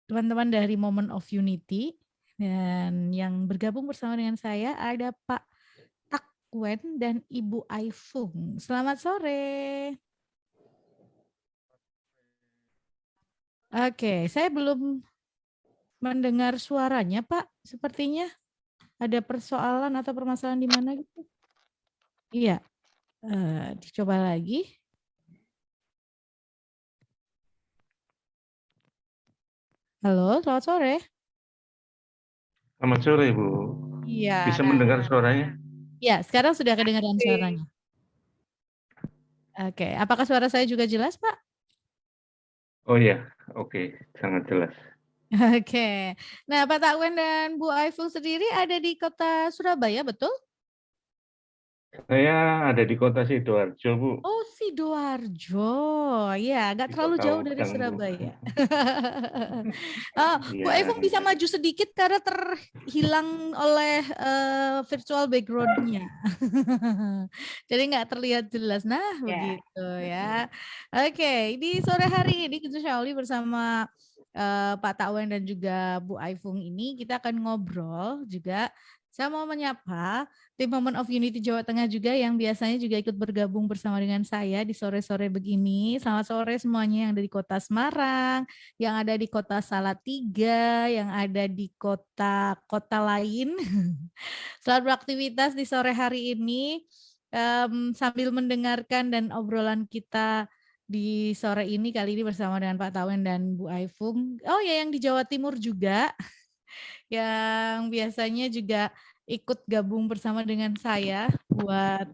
teman-teman dari Moment of Unity, dan yang bergabung bersama dengan saya ada Pak Takwen dan Ibu Aifung. Selamat sore. Oke, saya belum mendengar suaranya, Pak. Sepertinya ada persoalan atau permasalahan di mana gitu. Iya, dicoba lagi. Halo, selamat sore. Selamat sore, Bu. Iya, Bisa mendengar suaranya? ya sekarang sudah kedengaran suaranya. Oke, apakah suara saya juga jelas, Pak? Oh iya, oke, sangat jelas. Oke. Nah, Pak Takwen dan Bu Aiful sendiri ada di kota Surabaya, betul? Saya ada di kota Sidoarjo, Bu. Oh, Sidoarjo. Ya, nggak Di terlalu kota jauh dari Wedang, Bu. Surabaya. Bu Iya, Aiful bisa maju sedikit karena terhilang oleh virtual background-nya. Jadi nggak terlihat jelas. Nah, begitu ya. Oke, di sore hari ini kita Shauli bersama Pak Takwen dan juga Bu Aifung ini kita akan ngobrol juga. Saya mau menyapa tim Moment of Unity Jawa Tengah juga yang biasanya juga ikut bergabung bersama dengan saya di sore-sore begini. Selamat sore semuanya yang ada di kota Semarang, yang ada di kota Salatiga, yang ada di kota-kota lain. Selamat beraktivitas di sore hari ini sambil mendengarkan dan obrolan kita di sore ini kali ini bersama dengan Pak Tawen dan Bu Aifung. Oh ya, yang di Jawa Timur juga yang biasanya juga ikut gabung bersama dengan saya buat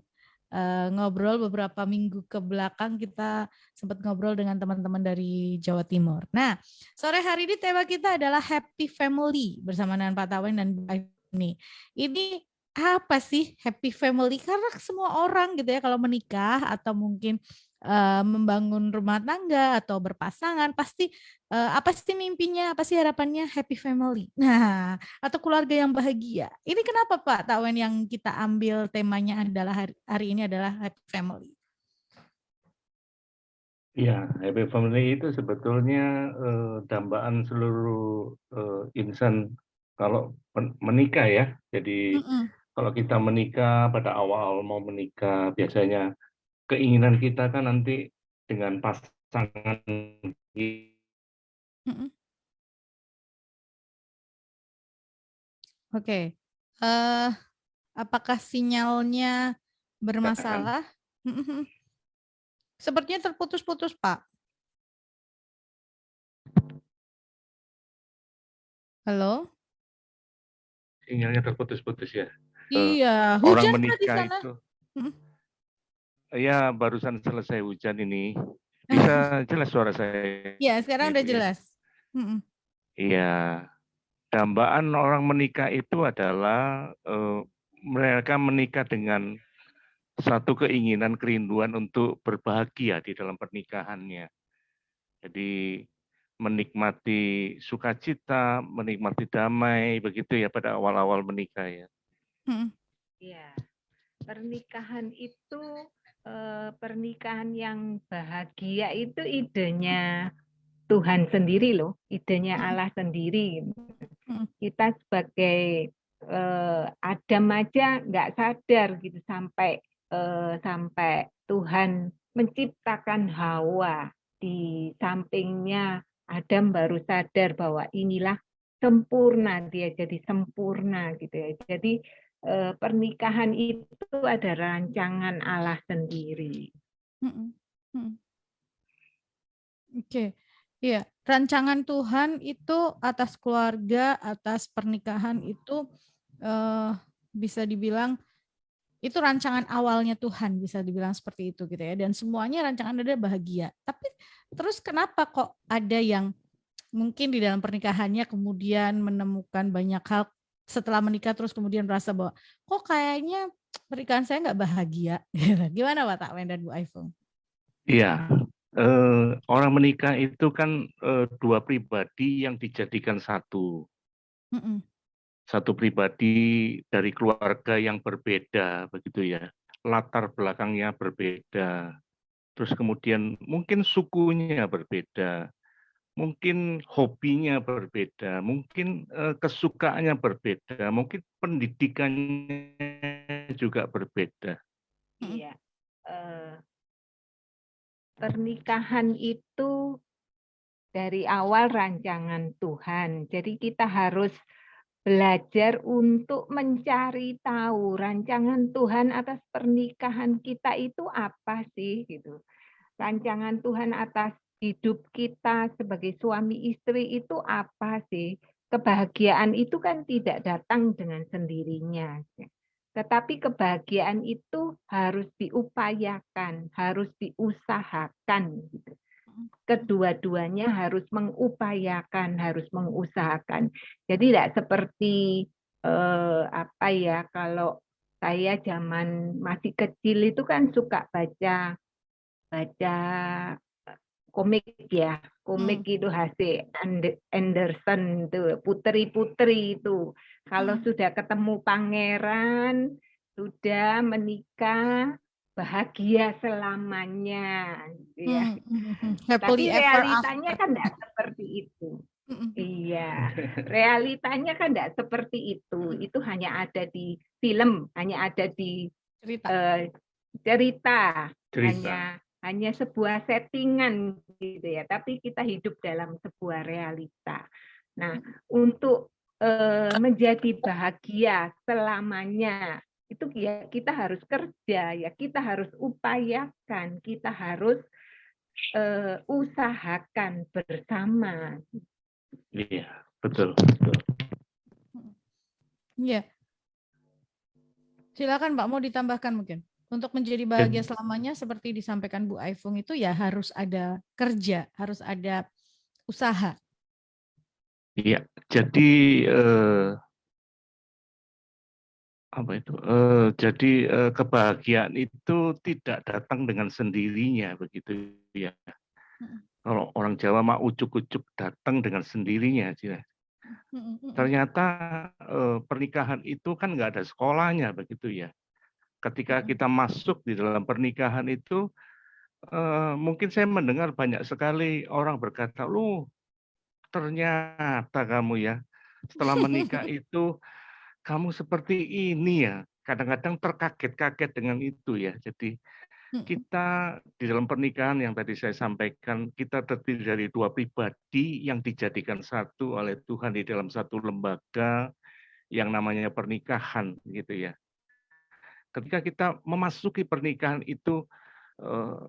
ngobrol beberapa minggu ke belakang kita sempat ngobrol dengan teman-teman dari Jawa Timur. Nah, sore hari ini tema kita adalah Happy Family bersama dengan Pak Tawen dan Bu Aifni. Ini apa sih Happy Family? Karena semua orang gitu ya kalau menikah atau mungkin membangun rumah tangga atau berpasangan pasti apa sih mimpinya, apa sih harapannya happy family. Nah, atau keluarga yang bahagia. Ini kenapa Pak Tawen yang kita ambil temanya adalah hari ini adalah happy family. Iya, happy family itu sebetulnya dambaan seluruh insan kalau menikah ya. Jadi Mm-mm. kalau kita menikah pada awal mau menikah, biasanya keinginan kita kan nanti dengan pasangan Mm-mm. Oke. Eh, apakah sinyalnya kita kan bermasalah? Mm-mm. Sepertinya terputus-putus, Pak. Halo? sinyalnya terputus-putus ya. Eh, Iya, Orang hujan Pak di menikah sana? itu Mm-mm. ya barusan selesai hujan ini. Bisa jelas suara saya Iya, sekarang ini, udah Bu ya? jelas. Mm-mm. Iya, dambaan orang menikah itu adalah mereka menikah dengan satu keinginan, kerinduan untuk berbahagia di dalam pernikahannya. Jadi menikmati sukacita, menikmati damai, begitu ya pada awal-awal menikah ya. Mm-mm. Ya, pernikahan itu pernikahan yang bahagia itu idenya Tuhan sendiri loh, idenya Mm-mm. Allah sendiri. Mm-mm. Kita sebagai Adam aja nggak sadar gitu sampai Tuhan menciptakan Hawa di sampingnya Adam baru sadar bahwa inilah sempurna, dia jadi sempurna gitu ya. Jadi pernikahan itu ada rancangan Allah sendiri. Mm-mm. Mm-mm. Oke, iya. Rancangan Tuhan itu atas keluarga, atas pernikahan itu eh, bisa dibilang itu rancangan awalnya Tuhan, bisa dibilang seperti itu gitu ya. Dan semuanya rancangan ada bahagia. Tapi terus kenapa kok ada yang mungkin di dalam pernikahannya kemudian menemukan banyak hal setelah menikah terus kemudian merasa bahwa kok kayaknya pernikahan saya nggak bahagia. Gimana Pak Takwen dan Bu Aifung? Iya, orang menikah itu kan dua pribadi yang dijadikan satu. Mm-mm. Satu pribadi dari keluarga yang berbeda, begitu ya. Latar belakangnya berbeda. Terus kemudian mungkin sukunya berbeda. mungkin hobinya berbeda, mungkin kesukaannya berbeda, mungkin pendidikannya juga berbeda. Iya, pernikahan itu dari awal rancangan Tuhan. Jadi kita harus belajar untuk mencari tahu rancangan Tuhan atas pernikahan kita itu apa sih gitu. Rancangan Tuhan atas hidup kita sebagai suami istri itu apa sih? Kebahagiaan itu kan tidak datang dengan sendirinya. Tetapi kebahagiaan itu harus diupayakan, harus diusahakan. Gitu. Kedua-duanya harus mengupayakan, harus mengusahakan. Jadi tidak seperti apa ya, kalau saya zaman masih kecil itu kan suka baca komik ya, komik itu H.C. Anderson itu putri-putri itu kalau sudah ketemu pangeran, sudah menikah, bahagia selamanya gitu ya. Tapi Happily ever realitanya after. kan tidak seperti itu. Iya, realitanya kan tidak seperti itu. Itu hanya ada di film, hanya ada di cerita. Hanya sebuah settingan gitu ya. Tapi kita hidup dalam sebuah realita. Nah, untuk menjadi bahagia selamanya itu ya kita harus kerja ya, kita harus upayakan, kita harus usahakan bersama. Iya, betul. Iya. Silakan Pak, mau ditambahkan mungkin. Untuk menjadi bahagia selamanya seperti disampaikan Bu Aifung itu ya harus ada kerja, harus ada usaha. Iya, jadi apa itu? Jadi kebahagiaan itu tidak datang dengan sendirinya, begitu ya. Kalau orang Jawa mah ujuk-ujuk datang dengan sendirinya, ternyata pernikahan itu kan nggak ada sekolahnya, begitu ya. Ketika kita masuk di dalam pernikahan itu, mungkin saya mendengar banyak sekali orang berkata, "Lu ternyata kamu ya setelah menikah itu kamu seperti ini ya." Kadang-kadang terkaget-kaget dengan itu ya. Jadi kita di dalam pernikahan yang tadi saya sampaikan, kita terdiri dari dua pribadi yang dijadikan satu oleh Tuhan di dalam satu lembaga yang namanya pernikahan, gitu ya. Ketika kita memasuki pernikahan itu,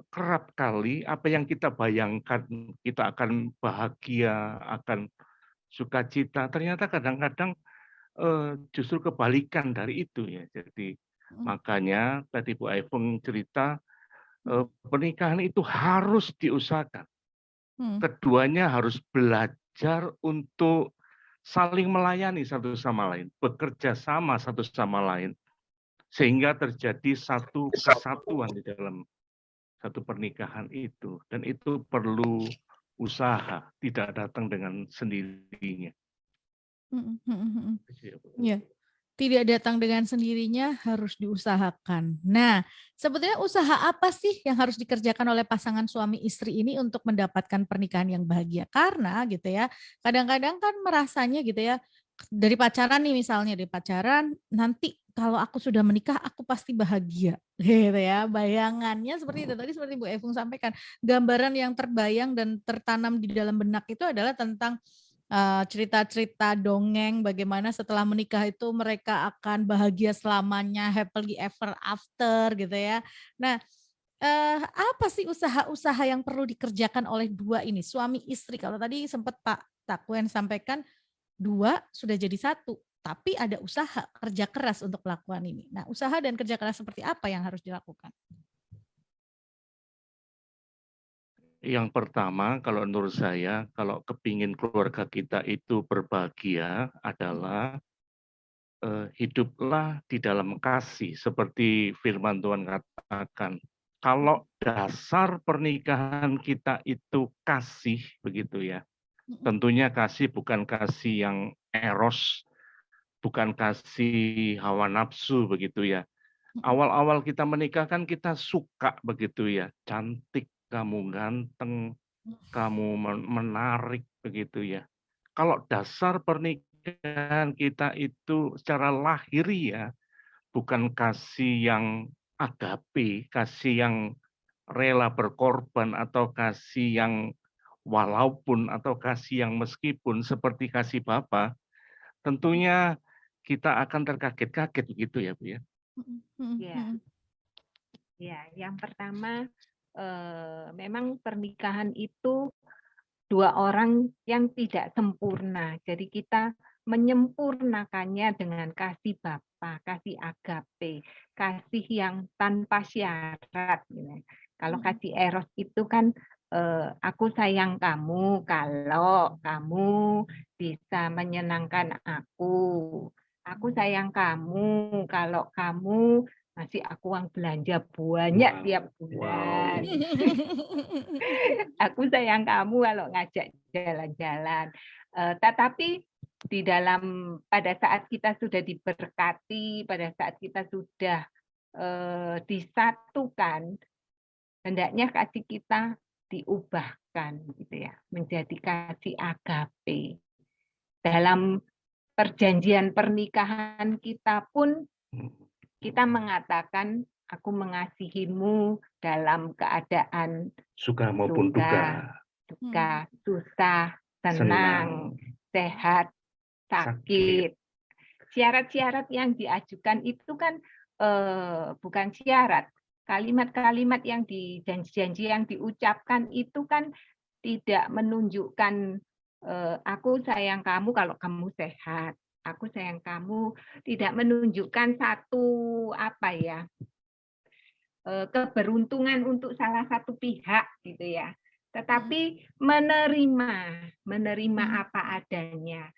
kerap kali apa yang kita bayangkan kita akan bahagia, akan sukacita, ternyata kadang-kadang justru kebalikan dari itu ya. Jadi makanya tadi Bu Aifung cerita pernikahan itu harus diusahakan. Keduanya harus belajar untuk saling melayani satu sama lain, bekerja sama satu sama lain, sehingga terjadi satu kesatuan di dalam satu pernikahan itu. Dan itu perlu usaha, tidak datang dengan sendirinya. Ya, tidak datang dengan sendirinya, harus diusahakan. Nah, sebetulnya usaha apa sih yang harus dikerjakan oleh pasangan suami istri ini untuk mendapatkan pernikahan yang bahagia? Karena gitu ya, kadang-kadang kan merasanya gitu ya, dari pacaran nih misalnya, dari pacaran nanti kalau aku sudah menikah aku pasti bahagia gitu ya, bayangannya seperti itu. Tadi seperti Bu Evung sampaikan, gambaran yang terbayang dan tertanam di dalam benak itu adalah tentang cerita-cerita dongeng bagaimana setelah menikah itu mereka akan bahagia selamanya, happily ever after gitu ya. Nah, apa sih usaha-usaha yang perlu dikerjakan oleh dua ini, suami istri? Kalau tadi sempat Pak Takwen sampaikan dua sudah jadi satu, tapi ada usaha kerja keras untuk melakukan ini. Nah, usaha dan kerja keras seperti apa yang harus dilakukan? Yang pertama, kalau menurut saya, kalau kepingin keluarga kita itu berbahagia adalah hiduplah di dalam kasih, seperti firman Tuhan katakan. Kalau dasar pernikahan kita itu kasih, begitu ya. Tentunya kasih bukan kasih yang eros, bukan kasih hawa nafsu, begitu ya. Awal-awal kita menikah kan kita suka begitu ya, cantik kamu, ganteng, kamu menarik begitu ya. Kalau dasar pernikahan kita itu secara lahiriah bukan kasih yang agape, kasih yang rela berkorban atau kasih yang walaupun atau kasih yang meskipun seperti kasih Bapa, tentunya kita akan terkaget-kaget begitu ya, Bu ya. Ya, ya. Yang pertama memang pernikahan itu dua orang yang tidak sempurna. Jadi kita menyempurnakannya dengan kasih Bapa, kasih agape, kasih yang tanpa syarat. Kalau kasih eros itu kan aku sayang kamu kalau kamu bisa menyenangkan aku. Aku sayang kamu kalau kamu ngasih aku uang belanja banyak tiap bulan. Aku sayang kamu kalau ngajak jalan-jalan. Tetapi di dalam pada saat kita sudah diberkati, pada saat kita sudah disatukan, hendaknya kasih kita diubahkan gitu ya, menjadi kasih agape. Dalam perjanjian pernikahan kita pun kita mengatakan aku mengasihimu dalam keadaan suka maupun duka, susah, senang, sehat, sakit. Syarat-syarat yang diajukan itu kan bukan syarat. Kalimat-kalimat yang janji-janji yang diucapkan itu kan tidak menunjukkan aku sayang kamu kalau kamu sehat. Aku sayang kamu, tidak menunjukkan satu keberuntungan untuk salah satu pihak gitu ya. Tetapi menerima apa adanya.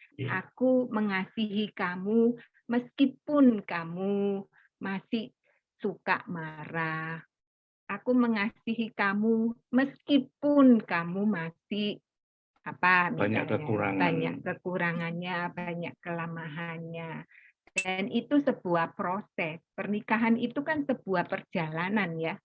Aku mengasihi kamu meskipun kamu masih suka marah. Aku mengasihi kamu meskipun kamu masih banyak kekurangannya, banyak kelemahannya. Dan itu sebuah proses. Pernikahan itu kan sebuah perjalanan ya.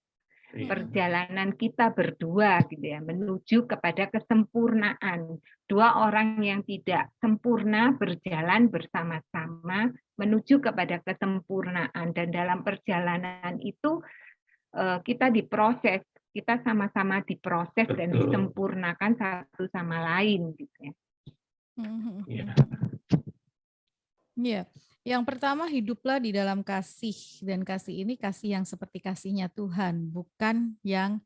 Perjalanan kita berdua gitu ya, menuju kepada kesempurnaan. Dua orang yang tidak sempurna berjalan bersama-sama menuju kepada kesempurnaan, dan dalam perjalanan itu kita diproses, kita sama-sama diproses dan disempurnakan satu sama lain gitu ya. Iya. Yang pertama, hiduplah di dalam kasih, dan kasih ini kasih yang seperti kasihnya Tuhan, bukan yang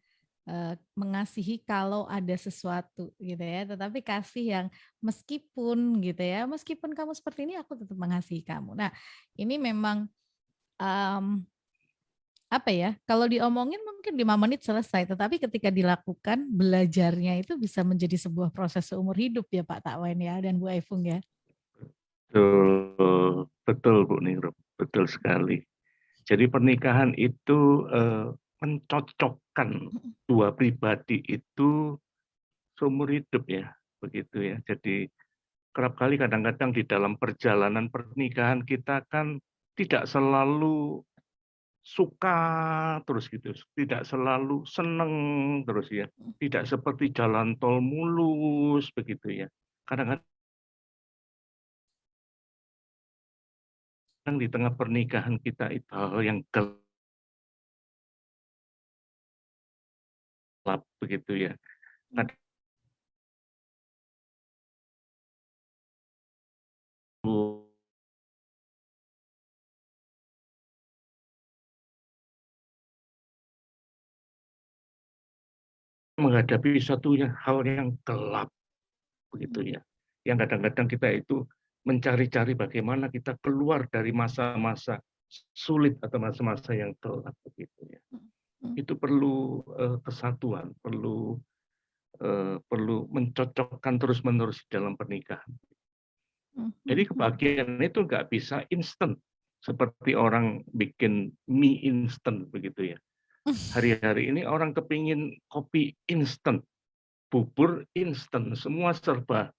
mengasihi kalau ada sesuatu gitu ya, tetapi kasih yang meskipun gitu ya, meskipun kamu seperti ini aku tetap mengasihi kamu. Nah, ini memang apa ya, kalau diomongin mungkin 5 menit selesai, tetapi ketika dilakukan belajarnya itu bisa menjadi sebuah proses seumur hidup ya Pak Takwen ya, dan Bu Aifung ya. Betul Bu Ningrum, betul sekali. Jadi pernikahan itu mencocokkan dua pribadi itu seumur hidup ya, begitu ya. Jadi kerap kali kadang-kadang di dalam perjalanan pernikahan kita kan tidak selalu suka terus gitu, tidak selalu seneng terus ya, tidak seperti jalan tol mulus begitu ya. Kadang-kadang di tengah pernikahan kita itu hal yang gelap begitu ya. Menghadapi suatu hal yang gelap begitu ya, yang kadang-kadang kita itu mencari-cari bagaimana kita keluar dari masa-masa sulit atau masa-masa yang gelap begitu ya. Itu perlu kesatuan, perlu mencocokkan terus-menerus dalam pernikahan. Jadi kebahagiaan itu nggak bisa instan seperti orang bikin mie instan begitu ya. Hari-hari ini orang kepingin kopi instan, bubur instan, semua serba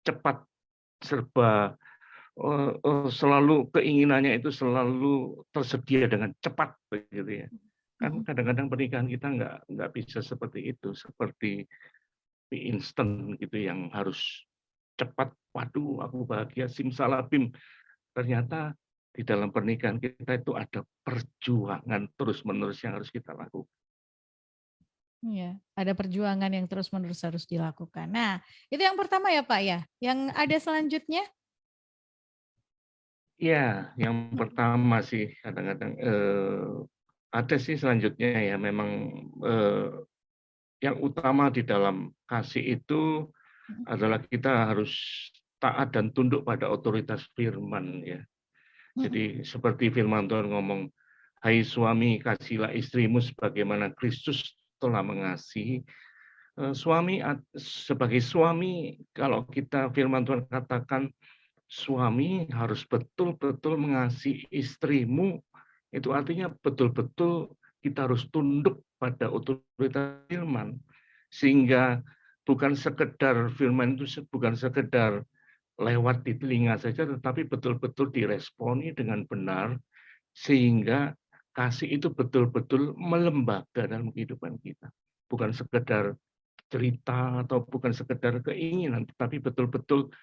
cepat, serba selalu keinginannya itu selalu tersedia dengan cepat begitu ya. Kan kadang-kadang pernikahan kita nggak bisa seperti itu, seperti mie instan gitu yang harus cepat. Waduh, aku bahagia simsalabim. Ternyata di dalam pernikahan kita itu ada perjuangan terus-menerus yang harus kita lakukan. Iya, ada perjuangan yang terus-menerus harus dilakukan. Nah, itu yang pertama ya Pak ya. Yang ada selanjutnya? Ya, yang pertama sih kadang-kadang ada sih selanjutnya ya. Memang yang utama di dalam kasih itu adalah kita harus taat dan tunduk pada otoritas firman ya. Jadi seperti firman Tuhan ngomong, hai suami kasihlah istrimu sebagaimana Kristus telah mengasihi. Suami sebagai suami, kalau kita firman Tuhan katakan suami harus betul-betul mengasihi istrimu, itu artinya betul-betul kita harus tunduk pada otoritas firman, sehingga bukan sekedar firman itu bukan sekedar lewat di telinga saja, tetapi betul-betul diresponi dengan benar, sehingga kasih itu betul-betul melembaga dalam kehidupan kita. Bukan sekedar cerita atau bukan sekedar keinginan, tetapi betul-betul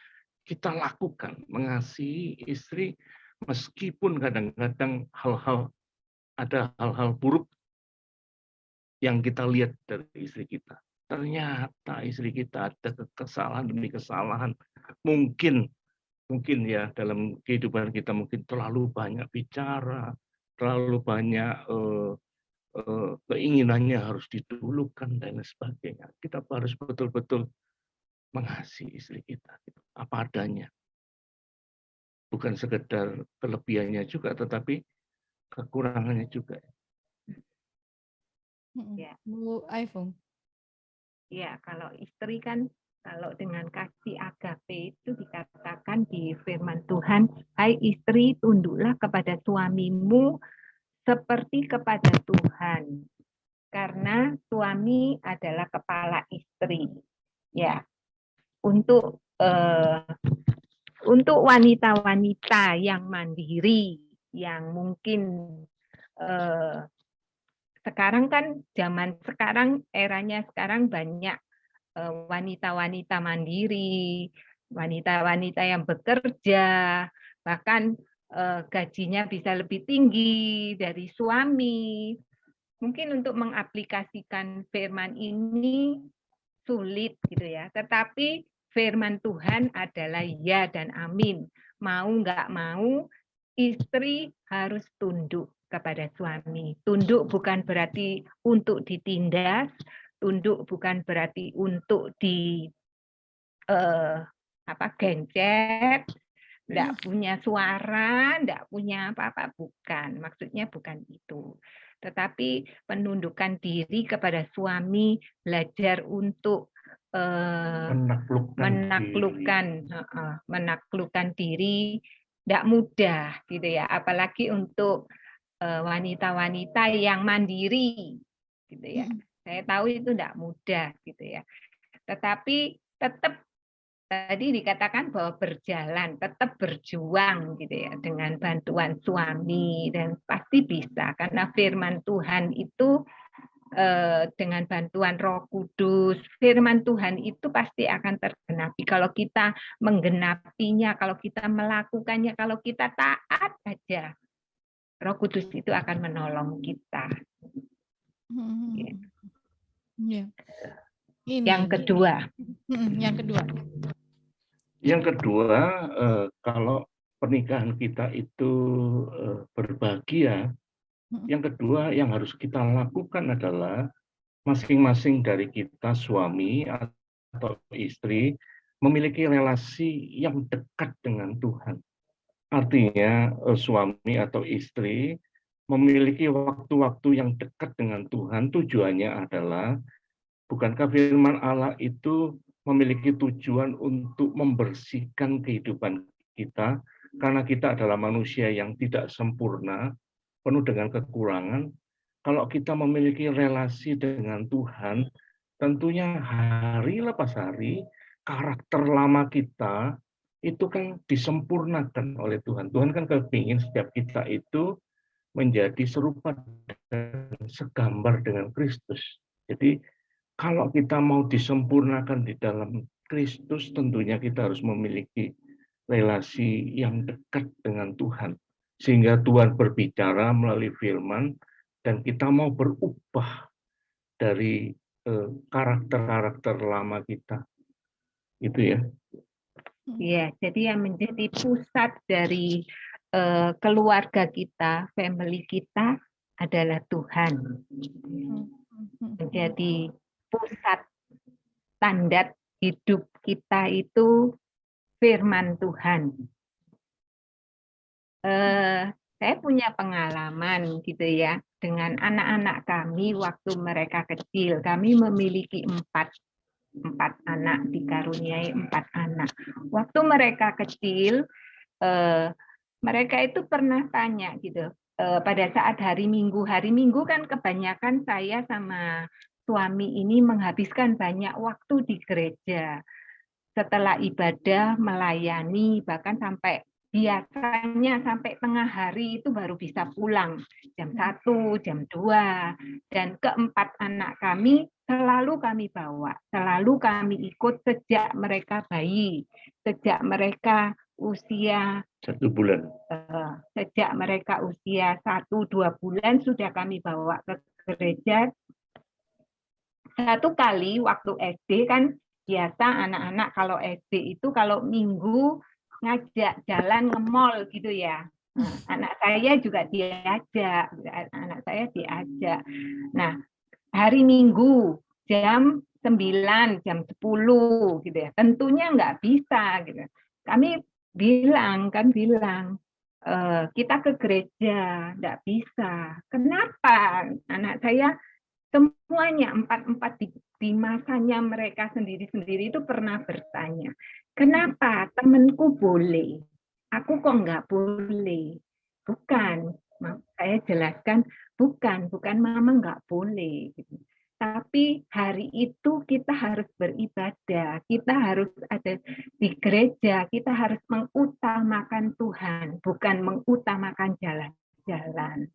kita lakukan, mengasihi istri meskipun kadang-kadang ada hal-hal buruk yang kita lihat dari istri kita. Ternyata istri kita ada kesalahan demi kesalahan. Mungkin ya dalam kehidupan kita mungkin terlalu banyak bicara, terlalu banyak keinginannya harus didulukan dan sebagainya. Kita harus betul-betul mengasihi istri kita apa adanya. Bukan sekedar kelebihannya juga, tetapi kekurangannya juga. Ya. Bu iPhone. Ya, kalau istri kan kalau dengan kasih agape itu dikatakan di firman Tuhan, hai istri tunduklah kepada suamimu seperti kepada Tuhan. Karena suami adalah kepala istri. Ya. Untuk wanita-wanita yang mandiri, yang mungkin sekarang kan zaman sekarang, eranya sekarang banyak wanita-wanita mandiri, wanita-wanita yang bekerja, bahkan gajinya bisa lebih tinggi dari suami. Mungkin untuk mengaplikasikan firman ini sulit gitu ya, tetapi firman Tuhan adalah ya dan amin. Mau nggak mau, istri harus tunduk kepada suami. Tunduk bukan berarti untuk ditindas, tunduk bukan berarti untuk gencet, enggak punya suara, enggak punya apa-apa, bukan. Maksudnya bukan itu. Tetapi penundukan diri kepada suami, belajar untuk menaklukkan diri, enggak mudah gitu ya. Apalagi untuk wanita-wanita yang mandiri gitu ya. Saya tahu itu enggak mudah gitu ya. Tetapi tetap tadi dikatakan bahwa berjalan, tetap berjuang gitu ya dengan bantuan suami, dan pasti bisa karena firman Tuhan itu dengan bantuan Roh Kudus, firman Tuhan itu pasti akan tergenapi kalau kita menggenapinya, kalau kita melakukannya, kalau kita taat aja. Roh Kudus itu akan menolong kita. Yang kedua. Yang kedua, kalau pernikahan kita itu berbahagia, yang kedua yang harus kita lakukan adalah masing-masing dari kita, suami atau istri, memiliki relasi yang dekat dengan Tuhan. Artinya suami atau istri memiliki waktu-waktu yang dekat dengan Tuhan. Tujuannya adalah, bukankah firman Allah itu memiliki tujuan untuk membersihkan kehidupan kita, karena kita adalah manusia yang tidak sempurna, penuh dengan kekurangan. Kalau kita memiliki relasi dengan Tuhan, tentunya hari lepas hari, karakter lama kita itu kan disempurnakan oleh Tuhan. Tuhan kan kepingin setiap kita itu menjadi serupa dan segambar dengan Kristus. Jadi kalau kita mau disempurnakan di dalam Kristus, tentunya kita harus memiliki relasi yang dekat dengan Tuhan. Sehingga Tuhan berbicara melalui firman, dan kita mau berubah dari karakter-karakter lama kita. Itu ya. Ya, jadi yang menjadi pusat dari keluarga kita, family kita adalah Tuhan. Menjadi pusat standar hidup kita itu firman Tuhan. Saya punya pengalaman gitu ya dengan anak-anak kami waktu mereka kecil. Kami memiliki empat anak, dikaruniai 4 anak. Waktu mereka kecil, mereka itu pernah tanya gitu. Pada saat hari Minggu kan kebanyakan saya sama suami ini menghabiskan banyak waktu di gereja. Setelah ibadah melayani, bahkan biasanya sampai tengah hari itu baru bisa pulang, jam 1, jam 2. Dan keempat anak kami selalu kami bawa, selalu kami ikut sejak mereka bayi, sejak mereka usia 1 bulan. Sejak mereka usia 1-2 bulan sudah kami bawa ke gereja. Satu kali waktu SD kan biasa anak-anak kalau SD itu kalau Minggu ngajak jalan nge-mall gitu ya. Nah, anak saya juga diajak, Nah, hari Minggu jam 9, jam 10 gitu ya. Tentunya nggak bisa gitu. Kami bilang kita ke gereja, nggak bisa. Kenapa? Anak saya semuanya empat di masanya mereka sendiri-sendiri itu pernah bertanya, kenapa temanku boleh, aku kok nggak boleh? Bukan, saya jelaskan, bukan mama nggak boleh. Tapi hari itu kita harus beribadah, kita harus ada di gereja, kita harus mengutamakan Tuhan, bukan mengutamakan jalan-jalan.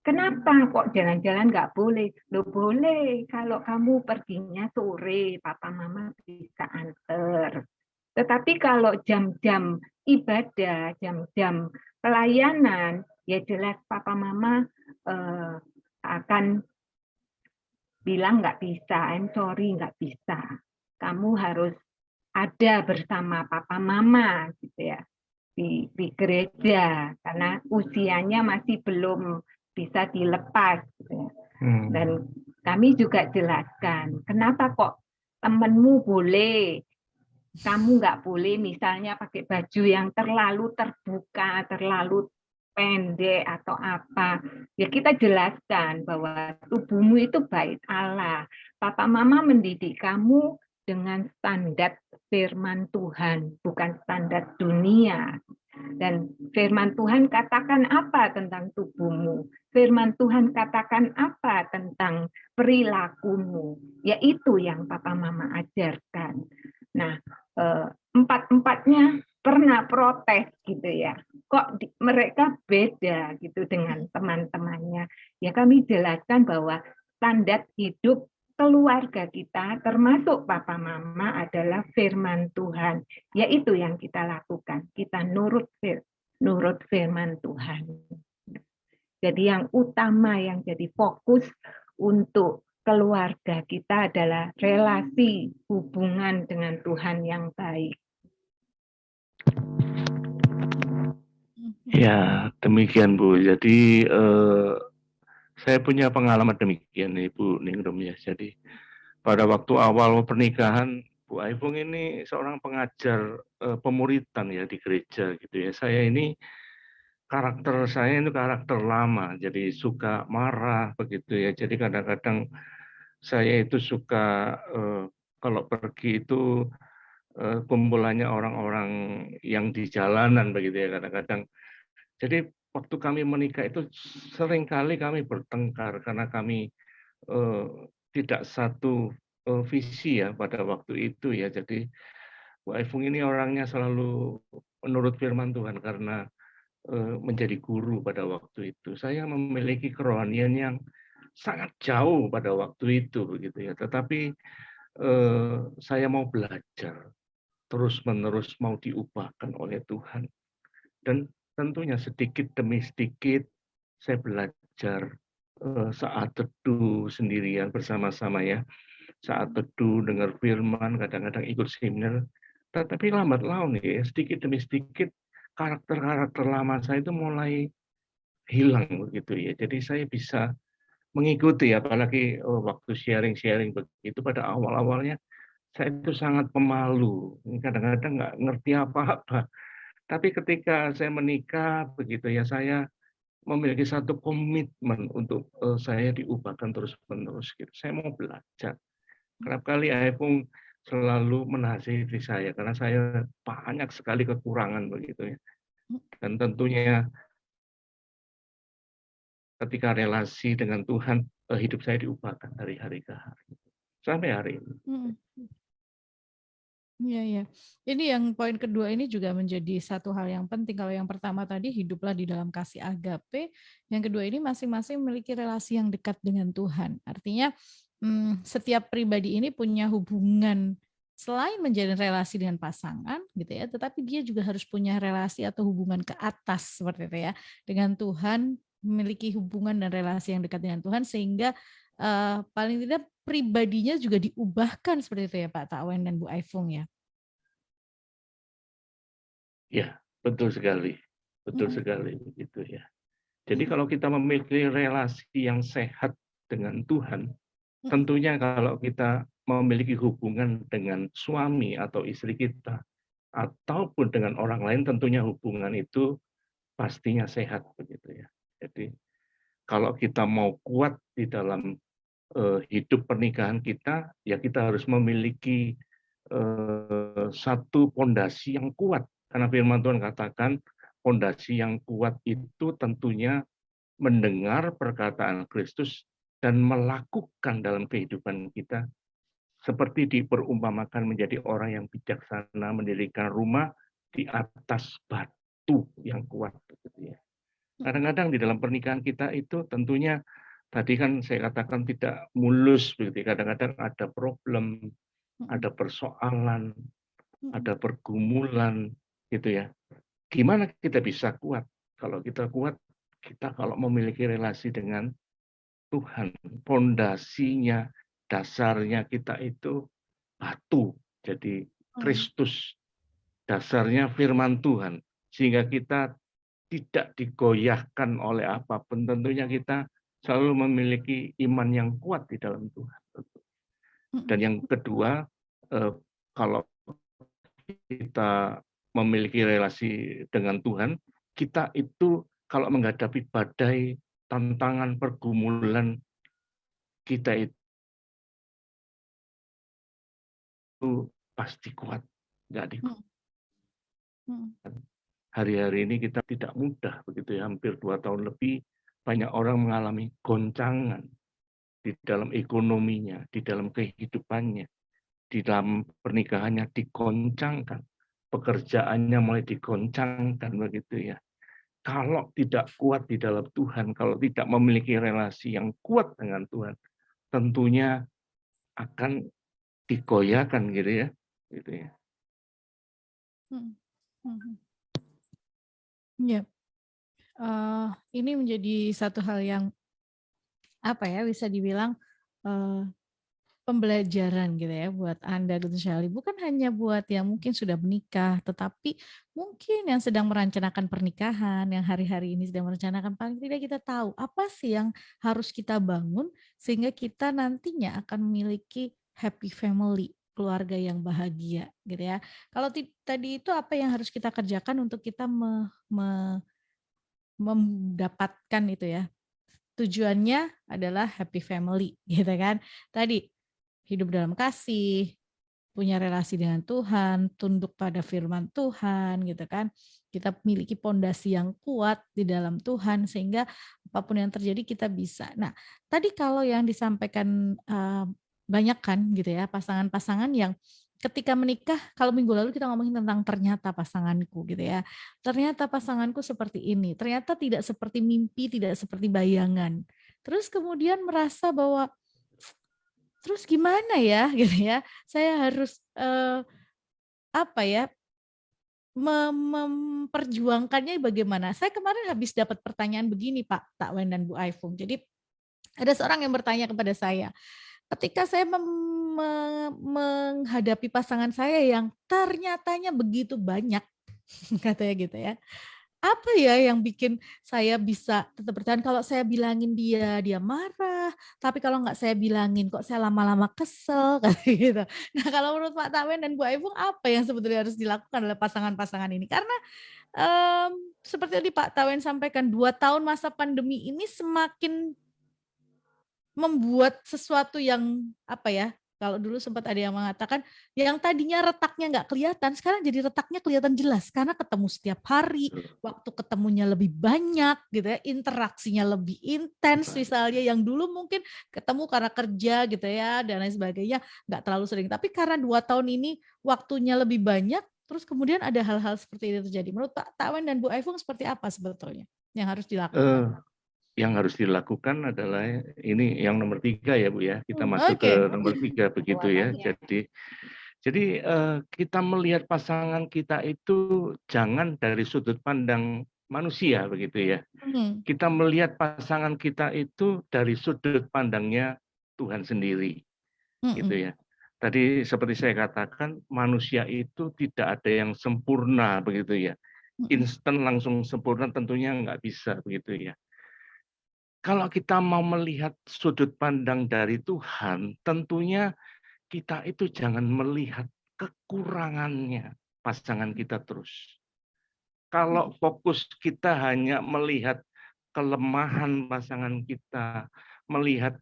Kenapa kok jalan-jalan nggak boleh? Loh boleh, kalau kamu perginya sore, papa mama bisa anter. Tetapi kalau jam-jam ibadah, jam-jam pelayanan, ya jelas papa mama akan bilang nggak bisa, I'm sorry nggak bisa. Kamu harus ada bersama papa mama gitu ya di gereja karena usianya masih belum bisa dilepas. Gitu ya. Dan kami juga jelaskan kenapa kok temenmu boleh, kamu nggak boleh misalnya pakai baju yang terlalu terbuka, terlalu pendek atau apa. Ya kita jelaskan bahwa tubuhmu itu bait Allah. Papa mama mendidik kamu dengan standar firman Tuhan, bukan standar dunia. Dan firman Tuhan katakan apa tentang tubuhmu? Firman Tuhan katakan apa tentang perilakumu? Yaitu yang papa mama ajarkan. Nah, empat-empatnya pernah protes gitu ya. Kok mereka beda gitu dengan teman-temannya. Ya kami jelaskan bahwa standar hidup keluarga kita termasuk papa mama adalah firman Tuhan. Yaitu yang kita lakukan. Kita nurut firman Tuhan. Jadi yang utama yang jadi fokus untuk keluarga kita adalah relasi hubungan dengan Tuhan yang baik. Ya, demikian Bu. Jadi saya punya pengalaman demikian Ibu Ningrum ya. Jadi pada waktu awal pernikahan Bu Aifung ini seorang pengajar pemuritan ya di gereja gitu ya. Karakter saya itu karakter lama, jadi suka marah begitu ya. Jadi kadang-kadang saya itu suka kalau pergi itu kumpulannya orang-orang yang di jalanan begitu ya kadang-kadang. Jadi waktu kami menikah itu seringkali kami bertengkar karena kami tidak satu visi ya pada waktu itu ya. Jadi Bu Aifung ini orangnya selalu menurut firman Tuhan karena menjadi guru pada waktu itu. Saya memiliki kerohanian yang sangat jauh pada waktu itu begitu ya. Tetapi saya mau belajar terus-menerus, mau diubahkan oleh Tuhan. Dan tentunya sedikit demi sedikit saya belajar saat teduh sendirian bersama-sama ya. Saat teduh, dengar firman, kadang-kadang ikut seminar. Tetapi lambat laun ya, sedikit demi sedikit karakter-karakter lama saya itu mulai hilang begitu ya. Jadi saya bisa mengikuti, apalagi waktu sharing-sharing begitu pada awal-awalnya saya itu sangat pemalu, kadang-kadang nggak ngerti apa-apa. Tapi ketika saya menikah begitu ya, saya memiliki satu komitmen untuk saya diubahkan terus-menerus gitu. Saya mau belajar. Kerap kali Aipung selalu menasihati saya karena saya banyak sekali kekurangan begitu ya. Dan tentunya ketika relasi dengan Tuhan, hidup saya diubahkan dari hari ke hari. Sampai hari ini. Iya, ya. Ini yang poin kedua ini juga menjadi satu hal yang penting. Kalau yang pertama tadi hiduplah di dalam kasih agape, yang kedua ini masing-masing memiliki relasi yang dekat dengan Tuhan. Artinya setiap pribadi ini punya hubungan selain menjalin relasi dengan pasangan gitu ya, tetapi dia juga harus punya relasi atau hubungan ke atas seperti itu ya, dengan Tuhan, memiliki hubungan dan relasi yang dekat dengan Tuhan sehingga paling tidak pribadinya juga diubahkan seperti itu ya Pak Takwen dan Bu Aifung ya. Ya, betul sekali. Betul sekali begitu ya. Jadi kalau kita memiliki relasi yang sehat dengan Tuhan, tentunya kalau kita memiliki hubungan dengan suami atau istri kita, ataupun dengan orang lain, tentunya hubungan itu pastinya sehat begitu ya. Jadi kalau kita mau kuat di dalam hidup pernikahan kita, ya kita harus memiliki satu pondasi yang kuat. Karena firman Tuhan katakan, pondasi yang kuat itu tentunya mendengar perkataan Kristus dan melakukan dalam kehidupan kita. Seperti diperumpamakan menjadi orang yang bijaksana mendirikan rumah di atas batu yang kuat. Kadang-kadang di dalam pernikahan kita itu tentunya tadi kan saya katakan tidak mulus, kadang-kadang ada problem, ada persoalan, ada pergumulan, gitu ya. Gimana kita bisa kuat? Kalau kita kuat, kita kalau memiliki relasi dengan Tuhan, pondasinya, dasarnya kita itu batu, jadi Kristus, dasarnya firman Tuhan, sehingga kita tidak digoyahkan oleh apapun. Tentunya kita selalu memiliki iman yang kuat di dalam Tuhan. Dan yang kedua, kalau kita memiliki relasi dengan Tuhan, kita itu kalau menghadapi badai, tantangan, pergumulan, kita itu pasti kuat. Hari-hari ini kita tidak mudah, begitu ya, hampir 2 tahun lebih, banyak orang mengalami goncangan di dalam ekonominya, di dalam kehidupannya, di dalam pernikahannya digoncangkan, pekerjaannya mulai digoncangkan begitu ya. Kalau tidak kuat di dalam Tuhan, kalau tidak memiliki relasi yang kuat dengan Tuhan, tentunya akan digoyahkan gitu ya. Ya, ini menjadi satu hal yang bisa dibilang pembelajaran gitu ya buat Anda gitu Shelly. Bukan hanya buat yang mungkin sudah menikah, tetapi mungkin yang sedang merencanakan pernikahan, yang hari-hari ini sedang merencanakan, paling tidak kita tahu apa sih yang harus kita bangun sehingga kita nantinya akan memiliki happy family, keluarga yang bahagia gitu ya. Kalau tadi itu apa yang harus kita kerjakan untuk kita mendapatkan itu ya. Tujuannya adalah happy family gitu kan. Tadi hidup dalam kasih, punya relasi dengan Tuhan, tunduk pada firman Tuhan gitu kan. Kita memiliki pondasi yang kuat di dalam Tuhan sehingga apapun yang terjadi kita bisa. Nah, tadi kalau yang disampaikan banyak kan gitu ya, pasangan-pasangan yang ketika menikah, kalau minggu lalu kita ngomongin tentang ternyata pasanganku gitu ya. Ternyata pasanganku seperti ini, ternyata tidak seperti mimpi, tidak seperti bayangan. terus kemudian merasa bahwa terus gimana ya gitu ya, saya harus apa ya, memperjuangkannya bagaimana. Saya kemarin habis dapat pertanyaan begini Pak Takwen dan Bu Aifung. Jadi ada seorang yang bertanya kepada saya, ketika saya menghadapi pasangan saya yang ternyatanya begitu banyak, katanya gitu ya. Apa ya yang bikin saya bisa tetap bertahan? Kalau saya bilangin dia marah. Tapi kalau nggak saya bilangin kok saya lama-lama kesel, kayak gitu. Nah kalau menurut Pak Takwen dan Bu Aifung apa yang sebetulnya harus dilakukan oleh pasangan-pasangan ini? Karena seperti yang Pak Takwen sampaikan, 2 tahun masa pandemi ini semakin membuat sesuatu yang apa ya, kalau dulu sempat ada yang mengatakan yang tadinya retaknya nggak kelihatan, sekarang jadi retaknya kelihatan jelas karena ketemu setiap hari, waktu ketemunya lebih banyak gitu ya, interaksinya lebih intens misalnya, yang dulu mungkin ketemu karena kerja gitu ya dan lain sebagainya nggak terlalu sering, tapi karena 2 tahun ini waktunya lebih banyak, terus kemudian ada hal-hal seperti ini terjadi. Menurut Pak Takwen dan Bu Aifung seperti apa sebetulnya yang harus dilakukan? Yang harus dilakukan adalah ini yang nomor 3 ya Bu ya, kita masuk Oke. ke nomor 3 begitu ya. Jadi kita melihat pasangan kita itu jangan dari sudut pandang manusia begitu ya. Kita melihat pasangan kita itu dari sudut pandangnya Tuhan sendiri gitu ya. Tadi seperti saya katakan, manusia itu tidak ada yang sempurna begitu ya. Instan langsung sempurna tentunya nggak bisa begitu ya. Kalau kita mau melihat sudut pandang dari Tuhan, tentunya kita itu jangan melihat kekurangannya pasangan kita terus. Kalau fokus kita hanya melihat kelemahan pasangan kita, melihat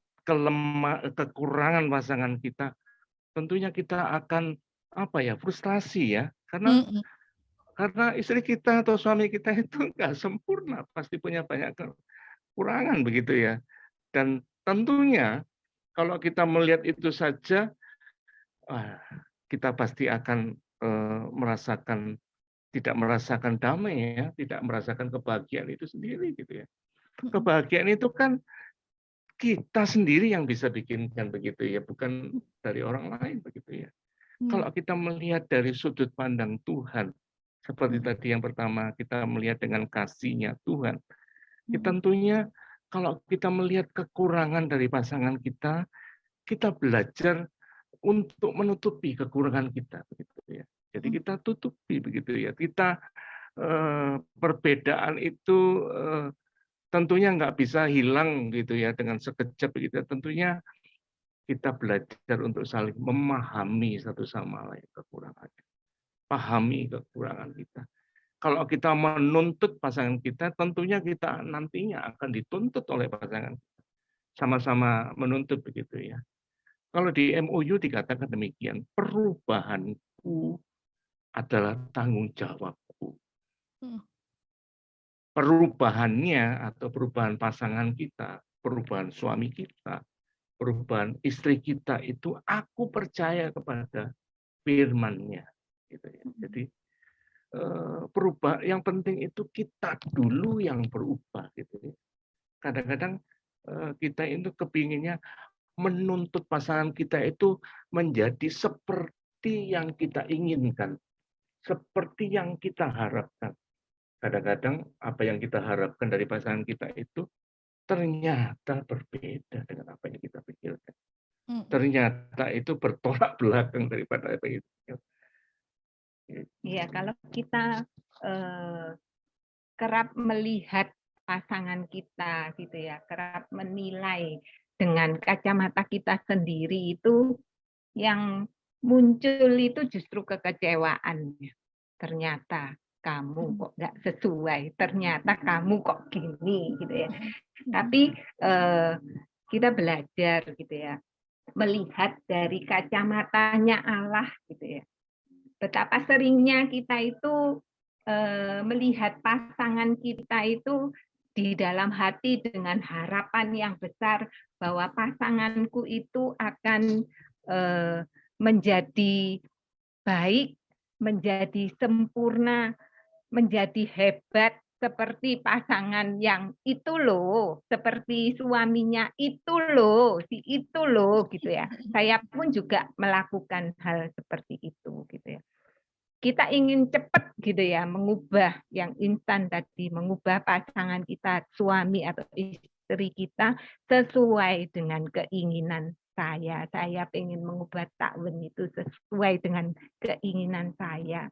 kekurangan pasangan kita, tentunya kita akan frustasi ya, karena istri kita atau suami kita itu nggak sempurna, pasti punya banyak kekurangan begitu ya. Dan tentunya kalau kita melihat itu saja, kita pasti akan tidak merasakan damai ya, tidak merasakan kebahagiaan itu sendiri gitu ya. Kebahagiaan itu kan kita sendiri yang bisa bikinkan begitu ya, bukan dari orang lain begitu ya. Kalau kita melihat dari sudut pandang Tuhan, seperti tadi yang pertama kita melihat dengan kasih-Nya Tuhan, tentunya kalau kita melihat kekurangan dari pasangan kita, kita belajar untuk menutupi kekurangan kita begitu ya. Jadi kita tutupi begitu ya. Kita perbedaan itu tentunya nggak bisa hilang gitu ya dengan sekejap begitu. Tentunya kita belajar untuk saling memahami satu sama lain kekurangannya. Pahami kekurangan kita. Kalau kita menuntut pasangan kita, tentunya kita nantinya akan dituntut oleh pasangan. Sama-sama menuntut begitu ya. Kalau di MOU dikatakan demikian, perubahanku adalah tanggung jawabku. Perubahannya atau perubahan pasangan kita, perubahan suami kita, perubahan istri kita itu aku percaya kepada firman-Nya. Gitu ya. Jadi yang penting itu kita dulu yang berubah. Gitu ya. Kadang-kadang kita itu kepinginnya menuntut pasangan kita itu menjadi seperti yang kita inginkan, seperti yang kita harapkan. Kadang-kadang apa yang kita harapkan dari pasangan kita itu ternyata berbeda dengan apa yang kita pikirkan. Ternyata itu bertolak belakang daripada apa yang kita pikirkan. Iya, kalau kita kerap melihat pasangan kita gitu ya, kerap menilai dengan kacamata kita sendiri, itu yang muncul itu justru kekecewaan. Ternyata kamu kok nggak sesuai, ternyata kamu kok gini gitu ya. Tapi kita belajar gitu ya, melihat dari kacamatanya Allah gitu ya. Betapa seringnya kita itu melihat pasangan kita itu di dalam hati dengan harapan yang besar bahwa pasanganku itu akan menjadi baik, menjadi sempurna, menjadi hebat seperti pasangan yang itu loh, seperti suaminya itu loh, si itu loh gitu ya. Saya pun juga melakukan hal seperti itu gitu ya. Kita ingin cepat gitu ya mengubah yang instan tadi, mengubah pasangan kita, suami atau istri kita sesuai dengan keinginan saya. Saya ingin mengubah Takwen itu sesuai dengan keinginan saya.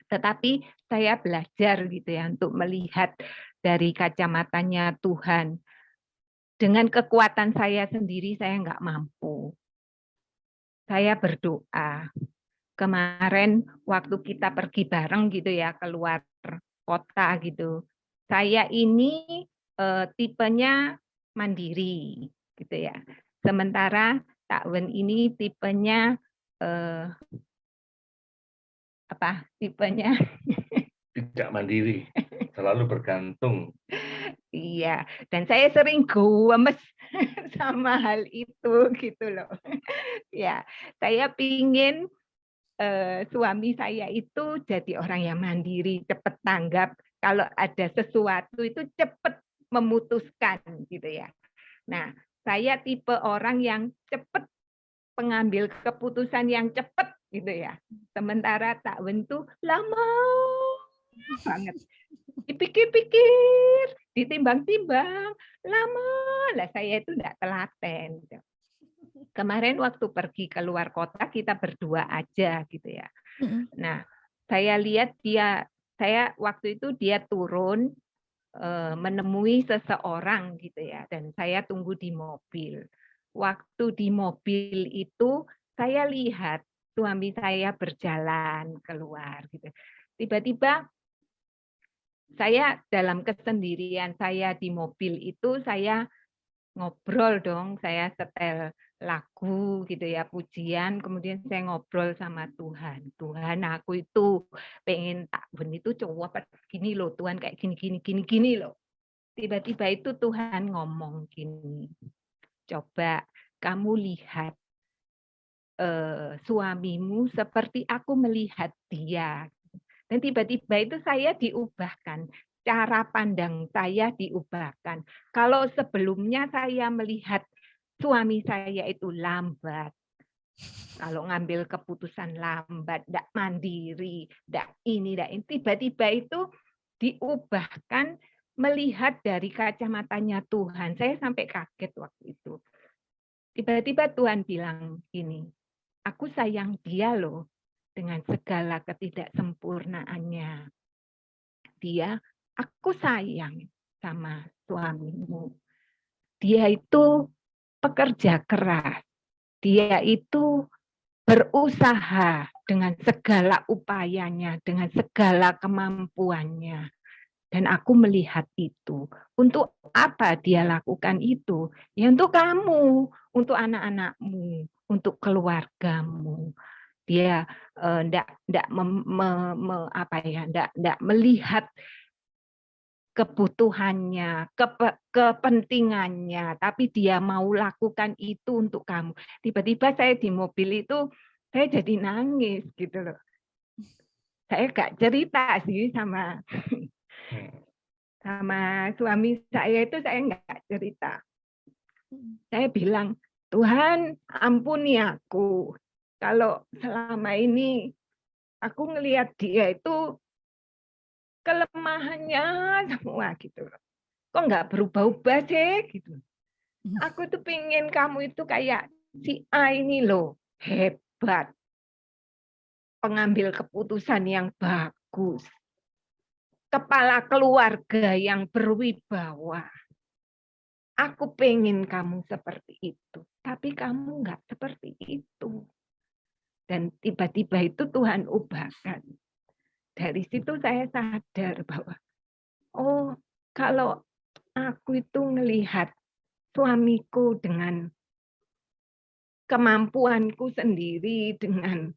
Tetapi saya belajar gitu ya untuk melihat dari kacamatanya Tuhan. Dengan kekuatan saya sendiri saya nggak mampu. Saya berdoa. Kemarin waktu kita pergi bareng gitu ya keluar kota gitu. Saya ini tipenya mandiri gitu ya. Sementara Takwen ini tipenya tipenya tidak mandiri, selalu bergantung. Iya, dan saya sering gemes sama hal itu gitu loh. Ya, saya pingin suami saya itu jadi orang yang mandiri, cepat tanggap. Kalau ada sesuatu itu cepat memutuskan gitu ya. Nah, saya tipe orang yang cepat pengambil keputusan yang cepat gitu ya. Sementara Takwen tuh lama banget. Dipikir-pikir, ditimbang-timbang, lama lah saya itu enggak telaten. Kemarin waktu pergi keluar kota kita berdua aja gitu ya. Nah, saya lihat saya waktu itu dia turun menemui seseorang gitu ya, dan saya tunggu di mobil. Waktu di mobil itu saya lihat suami saya berjalan keluar gitu. Tiba-tiba saya dalam kesendirian saya di mobil itu saya ngobrol dong, saya setel lagu gitu ya, pujian, kemudian saya ngobrol sama Tuhan. Tuhan, aku itu pengen Takwen itu cowok gini loh, Tuhan kayak gini loh. Tiba-tiba itu Tuhan ngomong gini, coba kamu lihat suamimu seperti aku melihat dia. Dan tiba-tiba itu saya diubahkan. Cara pandang saya diubahkan. Kalau sebelumnya saya melihat suami saya itu lambat, kalau ngambil keputusan lambat, tidak mandiri, tidak ini, tiba-tiba itu diubahkan melihat dari kacamatanya Tuhan. Saya sampai kaget waktu itu. Tiba-tiba Tuhan bilang gini, aku sayang dia loh dengan segala ketidaksempurnaannya. Dia, aku sayang sama suamimu. Dia itu pekerja keras. Dia itu berusaha dengan segala upayanya, dengan segala kemampuannya. Dan aku melihat itu. Untuk apa dia lakukan itu? Ya untuk kamu, untuk anak-anakmu, untuk keluargamu. Dia tidak melihat kebutuhannya, kepentingannya, tapi dia mau lakukan itu untuk kamu. Tiba-tiba saya di mobil itu, saya jadi nangis gitu loh. Saya gak cerita sih sama suami saya itu, saya nggak cerita. Saya bilang, Tuhan ampuni aku. Kalau selama ini aku ngelihat dia itu kelemahannya semua gitu. Kok nggak berubah-ubah sih gitu. Aku tuh pengen kamu itu kayak si A ini loh, hebat. Pengambil keputusan yang bagus. Kepala keluarga yang berwibawa. Aku pengen kamu seperti itu. Tapi kamu nggak seperti itu. Dan tiba-tiba itu Tuhan ubahkan. Dari situ saya sadar bahwa, oh kalau aku itu melihat suamiku dengan kemampuanku sendiri, dengan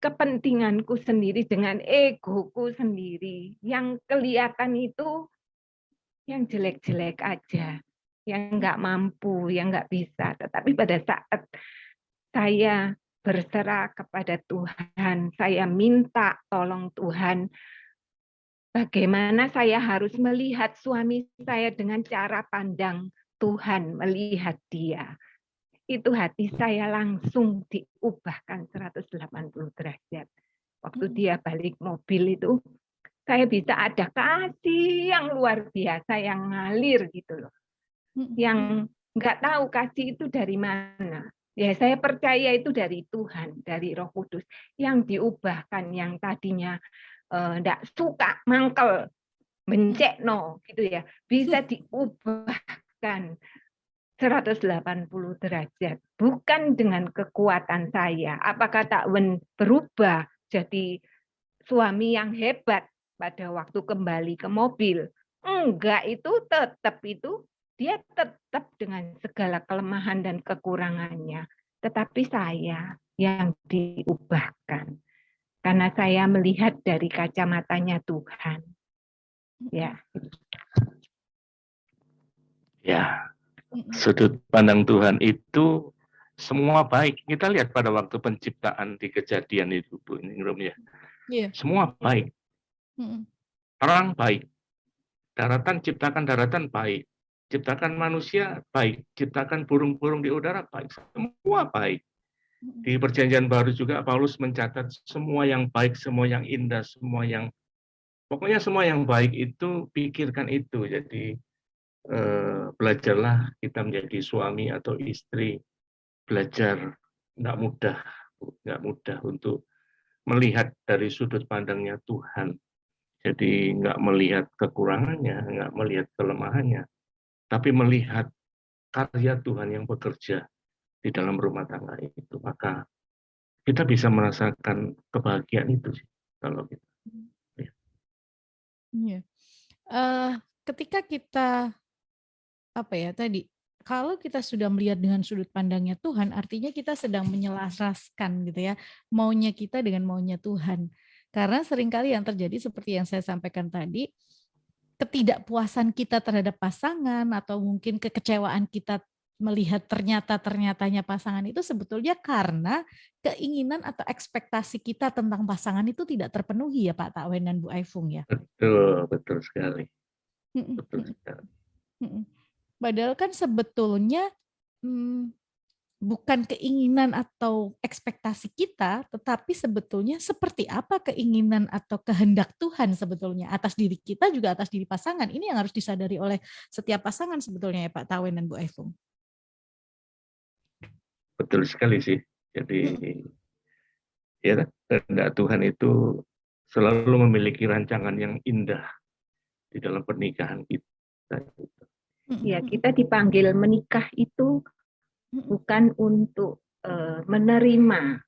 kepentinganku sendiri, dengan egoku sendiri, yang kelihatan itu yang jelek-jelek aja, yang nggak mampu, yang nggak bisa. Tetapi pada saat saya berserah kepada Tuhan, saya minta tolong Tuhan, bagaimana saya harus melihat suami saya dengan cara pandang Tuhan melihat dia. Itu hati saya langsung diubahkan 180 derajat. Waktu dia balik mobil itu, saya bisa ada kasih yang luar biasa yang ngalir gitu loh. Yang nggak tahu kasih itu dari mana. Ya saya percaya itu dari Tuhan, dari Roh Kudus yang diubahkan, yang tadinya nggak suka, mangkel, bencekno gitu ya, bisa diubahkan 180 derajat. Bukan dengan kekuatan saya. Apakah tak berubah jadi suami yang hebat pada waktu kembali ke mobil? Enggak, itu dia tetap dengan segala kelemahan dan kekurangannya. Tetapi saya yang diubahkan. Karena saya melihat dari kacamatanya Tuhan. Ya. Ya, sudut pandang Tuhan itu semua baik. Kita lihat pada waktu penciptaan di Kejadian itu, Bu Ningrum ya. Yeah. Semua baik. Terang baik. Daratan, ciptakan daratan baik. Ciptakan manusia baik. Ciptakan burung-burung di udara baik. Semua baik. Di Perjanjian Baru juga Paulus mencatat semua yang baik, semua yang indah, pokoknya semua yang baik itu, pikirkan itu. Jadi belajarlah kita menjadi suami atau istri, belajar nggak mudah untuk melihat dari sudut pandangnya Tuhan. Jadi nggak melihat kekurangannya, nggak melihat kelemahannya, tapi melihat karya Tuhan yang bekerja di dalam rumah tangga itu. Maka kita bisa merasakan kebahagiaan itu sih kalau kita. Ya. Ketika kita kalau kita sudah melihat dengan sudut pandangnya Tuhan, artinya kita sedang menyelaraskan gitu ya, maunya kita dengan maunya Tuhan. Karena seringkali yang terjadi seperti yang saya sampaikan tadi, ketidakpuasan kita terhadap pasangan atau mungkin kekecewaan kita melihat ternyatanya pasangan itu sebetulnya karena keinginan atau ekspektasi kita tentang pasangan itu tidak terpenuhi ya Pak Takwen dan Bu Aifung ya. Betul sekali. Betul sekali. Padahal kan sebetulnya bukan keinginan atau ekspektasi kita, tetapi sebetulnya seperti apa keinginan atau kehendak Tuhan sebetulnya atas diri kita juga atas diri pasangan. Ini yang harus disadari oleh setiap pasangan sebetulnya ya Pak Takwen dan Bu Aifung. Betul sekali sih. Jadi ya kehendak Tuhan itu selalu memiliki rancangan yang indah di dalam pernikahan kita. Ya, kita dipanggil menikah itu bukan untuk menerima